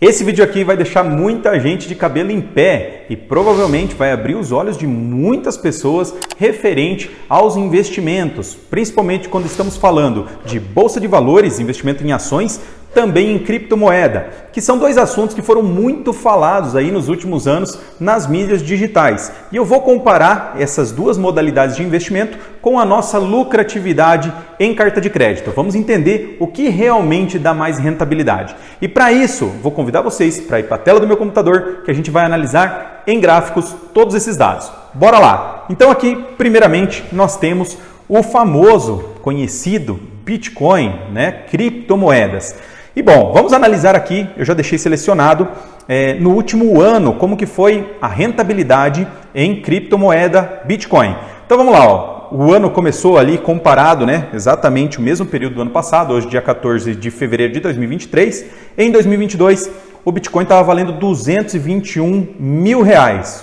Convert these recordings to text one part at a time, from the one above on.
Esse vídeo aqui vai deixar muita gente de cabelo em pé e provavelmente vai abrir os olhos de muitas pessoas referente aos investimentos, principalmente quando estamos falando de bolsa de valores, investimento em ações, também em criptomoeda, que são dois assuntos que foram muito falados aí nos últimos anos nas mídias digitais. E eu vou comparar essas duas modalidades de investimento com a nossa lucratividade em carta de crédito. Vamos entender o que realmente dá mais rentabilidade. E para isso, vou convidar vocês para ir para a tela do meu computador, que a gente vai analisar em gráficos todos esses dados. Bora lá! Então aqui, primeiramente, nós temos o famoso, conhecido Bitcoin, criptomoedas. E bom, vamos analisar aqui, eu já deixei selecionado, no último ano, como que foi a rentabilidade em criptomoeda Bitcoin. Então vamos lá, ó. O ano começou ali comparado, exatamente o mesmo período do ano passado, hoje dia 14 de fevereiro de 2023. Em 2022, o Bitcoin estava valendo R$221 mil,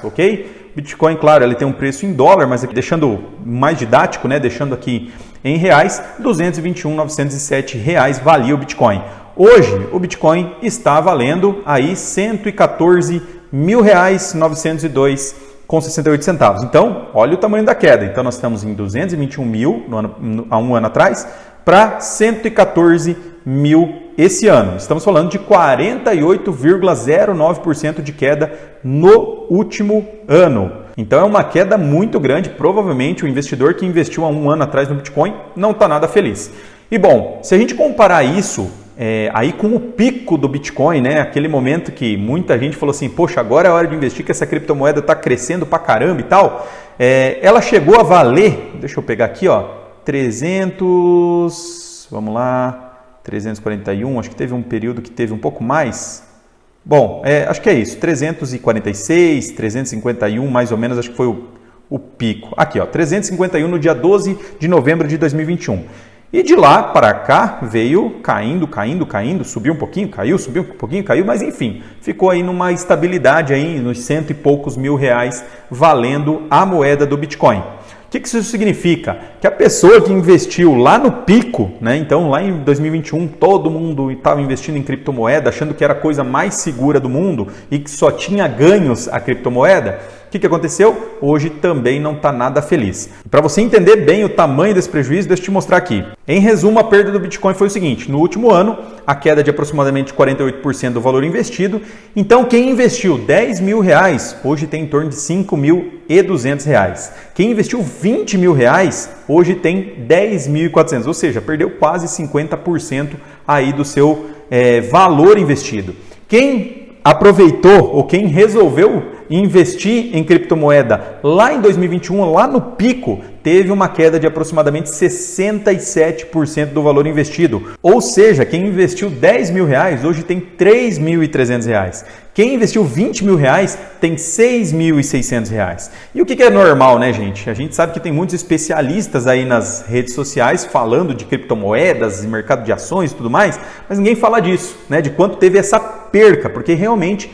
ok? Bitcoin, claro, ele tem um preço em dólar, mas aqui, deixando mais didático, deixando aqui em reais, R$221.907 valia o Bitcoin. Hoje, o Bitcoin está valendo aí R$114.902,68. Então, olha o tamanho da queda. Então, nós estamos em 221 mil há um ano atrás para 114 mil esse ano. Estamos falando de 48,09% de queda no último ano. Então, é uma queda muito grande. Provavelmente, o investidor que investiu há um ano atrás no Bitcoin não está nada feliz. E bom, se a gente comparar isso aí com o pico do Bitcoin, aquele momento que muita gente falou assim, poxa, agora é hora de investir que essa criptomoeda está crescendo pra caramba e tal, ela chegou a valer, deixa eu pegar aqui, ó, 341, acho que teve um período que teve um pouco mais, bom, acho que é isso, 346, 351 mais ou menos, acho que foi o pico, aqui ó, 351 no dia 12 de novembro de 2021. E de lá para cá veio caindo, subiu um pouquinho, caiu, subiu um pouquinho, caiu, mas enfim, ficou aí numa estabilidade aí nos cento e poucos mil reais valendo a moeda do Bitcoin. O que isso significa? Que a pessoa que investiu lá no pico, então lá em 2021 todo mundo estava investindo em criptomoeda, achando que era a coisa mais segura do mundo e que só tinha ganhos a criptomoeda, o que aconteceu? Hoje também não está nada feliz. Para você entender bem o tamanho desse prejuízo, deixa eu te mostrar aqui. Em resumo, a perda do Bitcoin foi o seguinte, no último ano, a queda de aproximadamente 48% do valor investido, então quem investiu 10 mil reais, hoje tem em torno de 5.200 reais. Quem investiu 20 mil reais, hoje tem 10.400, ou seja, perdeu quase 50% aí do seu valor investido. Quem aproveitou ou quem resolveu investir em criptomoeda lá em 2021, lá no pico, teve uma queda de aproximadamente 67% do valor investido. Ou seja, quem investiu 10 mil reais, hoje tem 3.300 reais. Quem investiu 20 mil reais tem 6.600 reais. E o que é normal, gente? A gente sabe que tem muitos especialistas aí nas redes sociais falando de criptomoedas, mercado de ações e tudo mais, mas ninguém fala disso, de quanto teve essa perca, porque realmente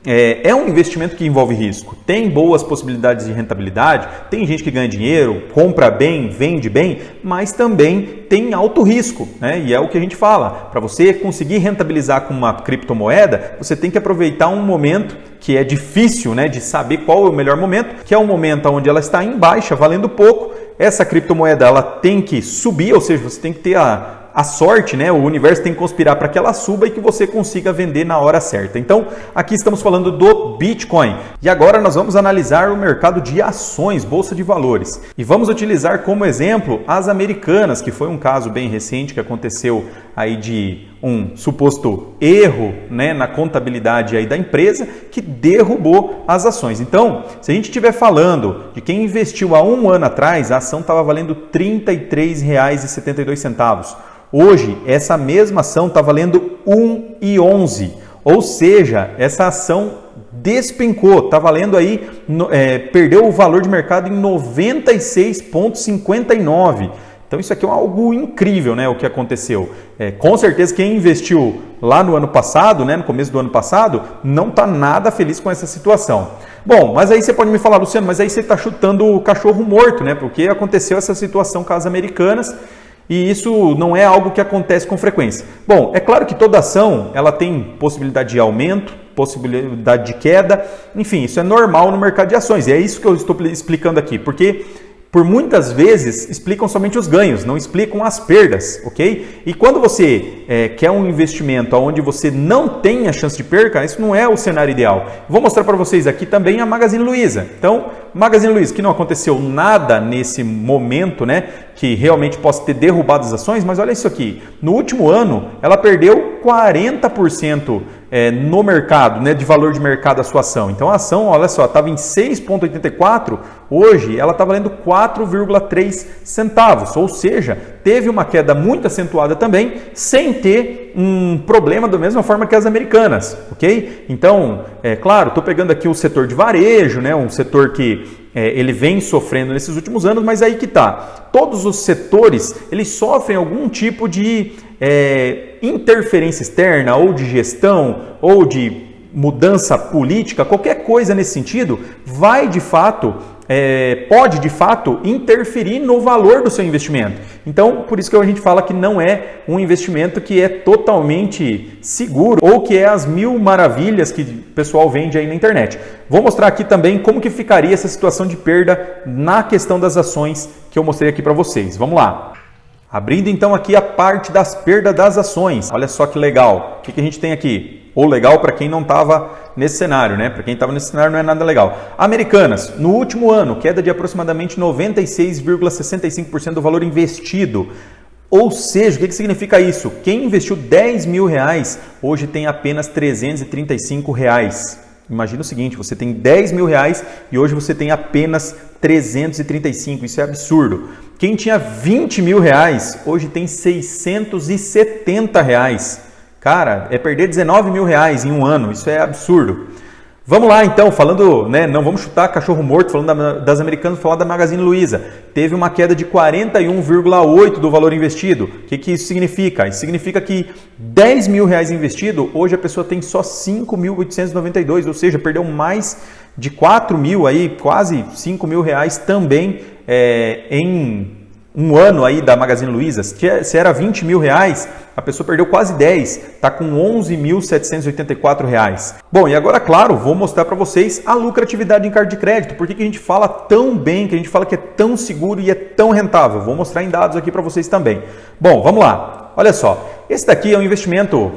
é um investimento que envolve risco. Tem boas possibilidades de rentabilidade, tem gente que ganha dinheiro, compra bem, vende bem, mas também tem alto risco, E é o que a gente fala. Para você conseguir rentabilizar com uma criptomoeda, você tem que aproveitar um momento que é difícil, de saber qual é o melhor momento, que é um momento onde ela está em baixa, valendo pouco. Essa criptomoeda ela tem que subir, ou seja, você tem que ter a sorte, o universo tem que conspirar para que ela suba e que você consiga vender na hora certa. Então, aqui estamos falando do Bitcoin. E agora nós vamos analisar o mercado de ações, bolsa de valores. E vamos utilizar como exemplo as americanas, que foi um caso bem recente que aconteceu aí de um suposto erro na contabilidade aí da empresa que derrubou as ações. Então, se a gente estiver falando de quem investiu há um ano atrás, a ação estava valendo R$ 33,72. Hoje, essa mesma ação está valendo R$ 1,11, ou seja, essa ação despencou, está valendo aí, perdeu o valor de mercado em 96,59. Então isso aqui é algo incrível, o que aconteceu. Com certeza quem investiu lá no ano passado, no começo do ano passado, não está nada feliz com essa situação. Bom, mas aí você pode me falar, Luciano, mas aí você está chutando o cachorro morto, porque aconteceu essa situação com as americanas. E isso não é algo que acontece com frequência. Bom, é claro que toda ação ela tem possibilidade de aumento, possibilidade de queda, enfim, isso é normal no mercado de ações. E é isso que eu estou explicando aqui, porque por muitas vezes explicam somente os ganhos, não explicam as perdas, ok? E quando você quer um investimento onde você não tem a chance de perca, isso não é o cenário ideal. Vou mostrar para vocês aqui também a Magazine Luiza. Então, Magazine Luiza, que não aconteceu nada nesse momento, né, que realmente possa ter derrubado as ações, mas olha isso aqui, no último ano ela perdeu 40% no mercado, né, de valor de mercado da sua ação. Então a ação, olha só, estava em 6,84, hoje ela está valendo 4,3 centavos, ou seja, teve uma queda muito acentuada também, sem ter um problema da mesma forma que as americanas, ok? Então, claro, estou pegando aqui o setor de varejo, né, um setor que ele vem sofrendo nesses últimos anos, mas aí que tá. Todos os setores, eles sofrem algum tipo de interferência externa, ou de gestão, ou de mudança política, qualquer coisa nesse sentido, vai de fato, pode de fato interferir no valor do seu investimento. Então, por isso que a gente fala que não é um investimento que é totalmente seguro ou que é as mil maravilhas que o pessoal vende aí na internet. Vou mostrar aqui também como que ficaria essa situação de perda na questão das ações que eu mostrei aqui para vocês. Vamos lá. Abrindo então aqui a parte das perdas das ações. Olha só que legal. O que a gente tem aqui? Ou legal para quem não estava nesse cenário, né? Para quem estava nesse cenário não é nada legal. Americanas, no último ano, queda de aproximadamente 96,65% do valor investido. Ou seja, o que significa isso? Quem investiu 10 mil reais, hoje tem apenas 335 reais. Imagina o seguinte, você tem 10 mil reais e hoje você tem apenas 335, isso é absurdo. Quem tinha 20 mil reais, hoje tem 670 reais. Cara, é perder 19 mil reais em um ano, isso é absurdo. Vamos lá então, falando, né, não vamos chutar cachorro morto, falando das americanas, falar da Magazine Luiza. Teve uma queda de 41,8% do valor investido. O que isso significa? Isso significa que 10 mil reais investido, hoje a pessoa tem só 5.892, ou seja, perdeu mais de 4 mil, aí, quase 5 mil reais também em um ano aí da Magazine Luiza. Se era 20 mil reais, a pessoa perdeu quase 10, está com 11.784 reais. Bom, e agora, claro, vou mostrar para vocês a lucratividade em cartão de crédito. Por que a gente fala tão bem, que a gente fala que é tão seguro e é tão rentável? Vou mostrar em dados aqui para vocês também. Bom, vamos lá. Olha só, esse daqui é um investimento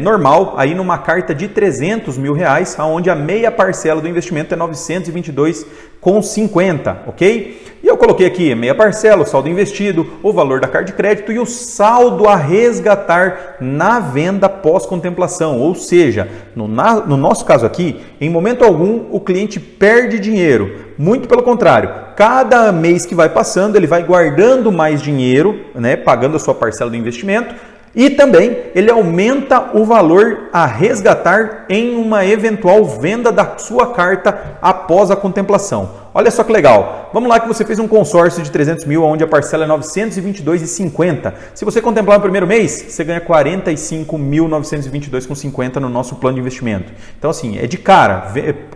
normal, aí numa carta de 300 mil reais, onde a meia parcela do investimento é 922,50, ok? E eu coloquei aqui meia parcela, o saldo investido, o valor da carta de crédito e o saldo a resgatar na venda pós-contemplação. Ou seja, no nosso caso aqui, em momento algum o cliente perde dinheiro. Muito pelo contrário, cada mês que vai passando ele vai guardando mais dinheiro, né, pagando a sua parcela do investimento. E também ele aumenta o valor a resgatar em uma eventual venda da sua carta após a contemplação. Olha só que legal. Vamos lá que você fez um consórcio de 300 mil, onde a parcela é 922,50. Se você contemplar no primeiro mês, você ganha 45.922,50 no nosso plano de investimento. Então assim, é de cara.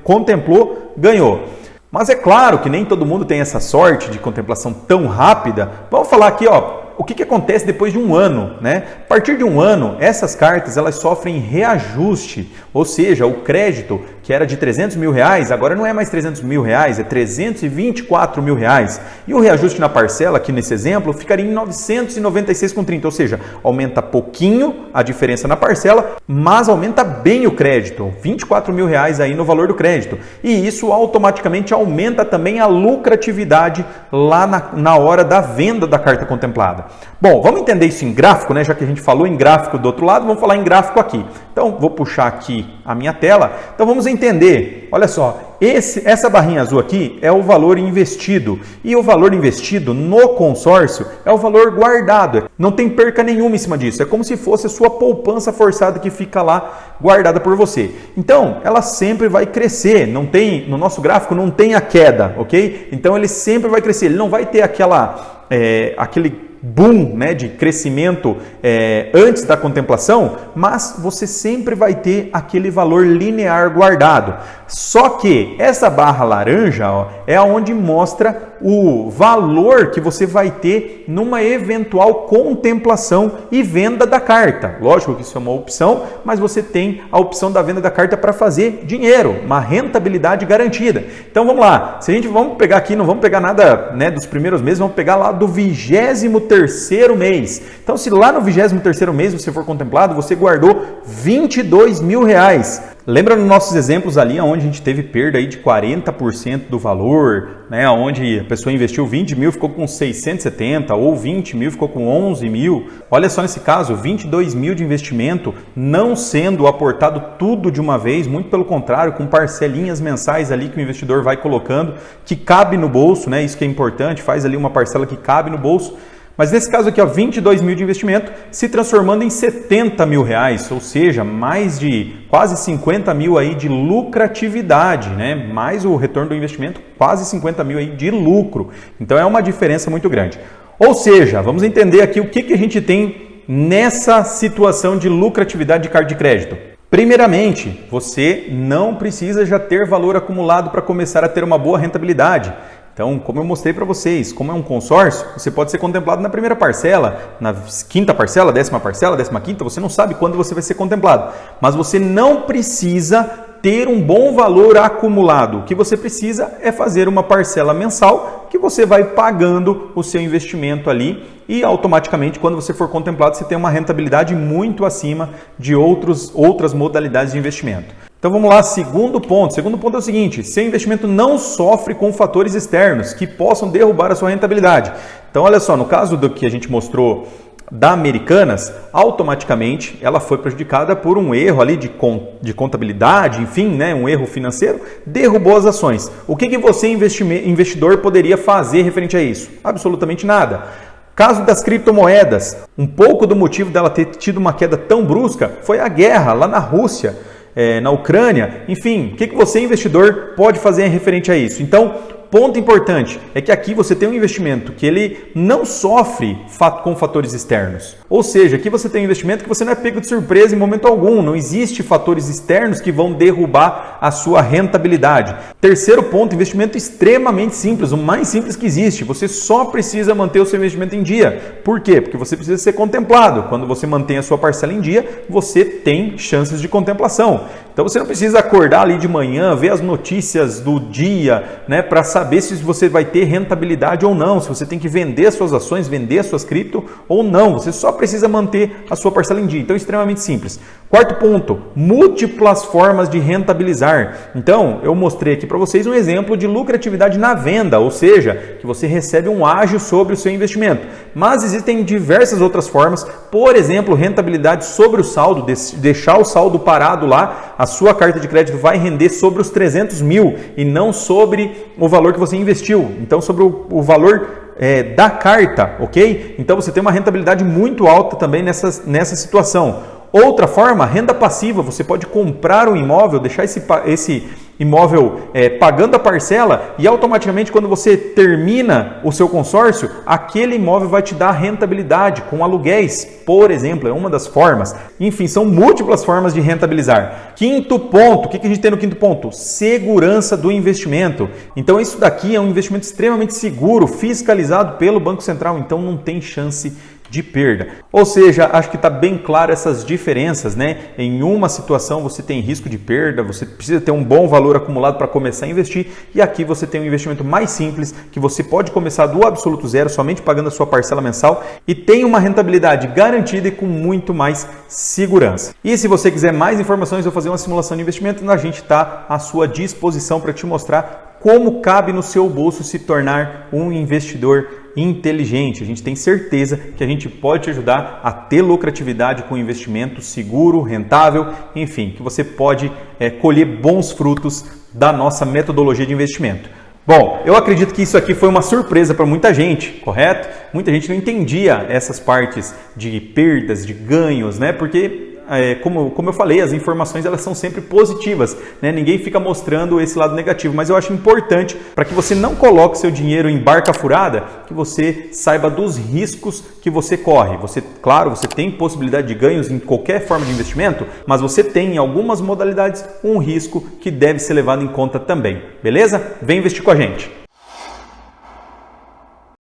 Contemplou, ganhou. Mas é claro que nem todo mundo tem essa sorte de contemplação tão rápida. Vamos falar aqui, ó. O que acontece depois de um ano, né? A partir de um ano, essas cartas elas sofrem reajuste, ou seja, o crédito que era de 300 mil reais, agora não é mais 300 mil reais, é 324 mil reais. E o reajuste na parcela, aqui nesse exemplo, ficaria em 996,30, ou seja, aumenta pouquinho a diferença na parcela, mas aumenta bem o crédito, 24 mil reais aí no valor do crédito. E isso automaticamente aumenta também a lucratividade lá na hora da venda da carta contemplada. Bom, vamos entender isso em gráfico, né? Já que a gente falou em gráfico do outro lado, vamos falar em gráfico aqui. Então, vou puxar aqui a minha tela. Então, vamos entender. Olha só, essa barrinha azul aqui é o valor investido. E o valor investido no consórcio é o valor guardado. Não tem perca nenhuma em cima disso. É como se fosse a sua poupança forçada que fica lá guardada por você. Então, ela sempre vai crescer. Não tem, no nosso gráfico não tem a queda, ok? Então, ele sempre vai crescer. Ele não vai ter aquele boom, né, de crescimento antes da contemplação, mas você sempre vai ter aquele valor linear guardado. Só que essa barra laranja, ó, é onde mostra o valor que você vai ter numa eventual contemplação e venda da carta. Lógico que isso é uma opção, mas você tem a opção da venda da carta para fazer dinheiro, uma rentabilidade garantida. Então vamos lá, se a gente vamos pegar aqui, não vamos pegar nada, né, dos primeiros meses, vamos pegar lá do 23º mês. Então se lá no 23º mês você for contemplado, você guardou R$22 mil. Lembra nos nossos exemplos ali, onde a gente teve perda aí de 40% do valor, né? Onde a pessoa investiu 20 mil, ficou com 670, ou 20 mil, ficou com 11 mil. Olha só nesse caso, 22 mil de investimento, não sendo aportado tudo de uma vez, muito pelo contrário, com parcelinhas mensais ali que o investidor vai colocando, que cabe no bolso, né? Isso que é importante, faz ali uma parcela que cabe no bolso. Mas nesse caso aqui, ó, 22 mil de investimento se transformando em 70 mil reais, ou seja, mais de quase 50 mil aí de lucratividade, né? Mais o retorno do investimento, quase 50 mil aí de lucro. Então é uma diferença muito grande. Ou seja, vamos entender aqui o que a gente tem nessa situação de lucratividade de carta de crédito. Primeiramente, você não precisa já ter valor acumulado para começar a ter uma boa rentabilidade. Então, como eu mostrei para vocês, como é um consórcio, você pode ser contemplado na primeira parcela, na quinta parcela, 10ª parcela, 15ª, você não sabe quando você vai ser contemplado. Mas você não precisa ter um bom valor acumulado. O que você precisa é fazer uma parcela mensal que você vai pagando o seu investimento ali e automaticamente, quando você for contemplado, você tem uma rentabilidade muito acima de outras modalidades de investimento. Então vamos lá, segundo ponto. Segundo ponto é o seguinte: seu investimento não sofre com fatores externos que possam derrubar a sua rentabilidade. Então olha só, no caso do que a gente mostrou da Americanas, automaticamente ela foi prejudicada por um erro ali de contabilidade, enfim, né, um erro financeiro, derrubou as ações. O que você, investidor, poderia fazer referente a isso? Absolutamente nada. Caso das criptomoedas, um pouco do motivo dela ter tido uma queda tão brusca foi a guerra lá na Rússia, na Ucrânia, enfim, o que você, investidor, pode fazer referente a isso? Então, ponto importante é que aqui você tem um investimento que ele não sofre com fatores externos. Ou seja, aqui você tem um investimento que você não é pego de surpresa em momento algum. Não existe fatores externos que vão derrubar a sua rentabilidade. Terceiro ponto, investimento extremamente simples, o mais simples que existe. Você só precisa manter o seu investimento em dia. Por quê? Porque você precisa ser contemplado. Quando você mantém a sua parcela em dia, você tem chances de contemplação. Então você não precisa acordar ali de manhã, ver as notícias do dia, né, para saber se você vai ter rentabilidade ou não, se você tem que vender as suas ações, vender as suas cripto ou não. Você só precisa manter a sua parcela em dia. Então, extremamente simples. Quarto ponto, múltiplas formas de rentabilizar. Então, eu mostrei aqui para vocês um exemplo de lucratividade na venda, ou seja, que você recebe um ágio sobre o seu investimento. Mas existem diversas outras formas, por exemplo, rentabilidade sobre o saldo, deixar o saldo parado lá, a sua carta de crédito vai render sobre os 300 mil e não sobre o valor que você investiu. Então, sobre o valor da carta, ok? Então, você tem uma rentabilidade muito alta também nessa situação. Outra forma, renda passiva. Você pode comprar um imóvel, deixar esse imóvel pagando a parcela e automaticamente quando você termina o seu consórcio, aquele imóvel vai te dar rentabilidade com aluguéis, por exemplo, é uma das formas. Enfim, são múltiplas formas de rentabilizar. Quinto ponto, o que a gente tem no quinto ponto? Segurança do investimento. Então isso daqui é um investimento extremamente seguro, fiscalizado pelo Banco Central, então não tem chance de perda. Ou seja, acho que está bem claro essas diferenças, né? Em uma situação você tem risco de perda, você precisa ter um bom valor acumulado para começar a investir e aqui você tem um investimento mais simples que você pode começar do absoluto zero, somente pagando a sua parcela mensal e tem uma rentabilidade garantida e com muito mais segurança. E se você quiser mais informações ou fazer uma simulação de investimento, a gente está à sua disposição para te mostrar como cabe no seu bolso se tornar um investidor inteligente. A gente tem certeza que a gente pode te ajudar a ter lucratividade com investimento seguro, rentável, enfim, que você pode colher bons frutos da nossa metodologia de investimento. Bom, eu acredito que isso aqui foi uma surpresa para muita gente, correto? Muita gente não entendia essas partes de perdas, de ganhos, né? Porque como eu falei, as informações elas são sempre positivas, né? Ninguém fica mostrando esse lado negativo, mas eu acho importante para que você não coloque seu dinheiro em barca furada, que você saiba dos riscos que você corre. Claro, você tem possibilidade de ganhos em qualquer forma de investimento, mas você tem em algumas modalidades um risco que deve ser levado em conta também, beleza? Vem investir com a gente!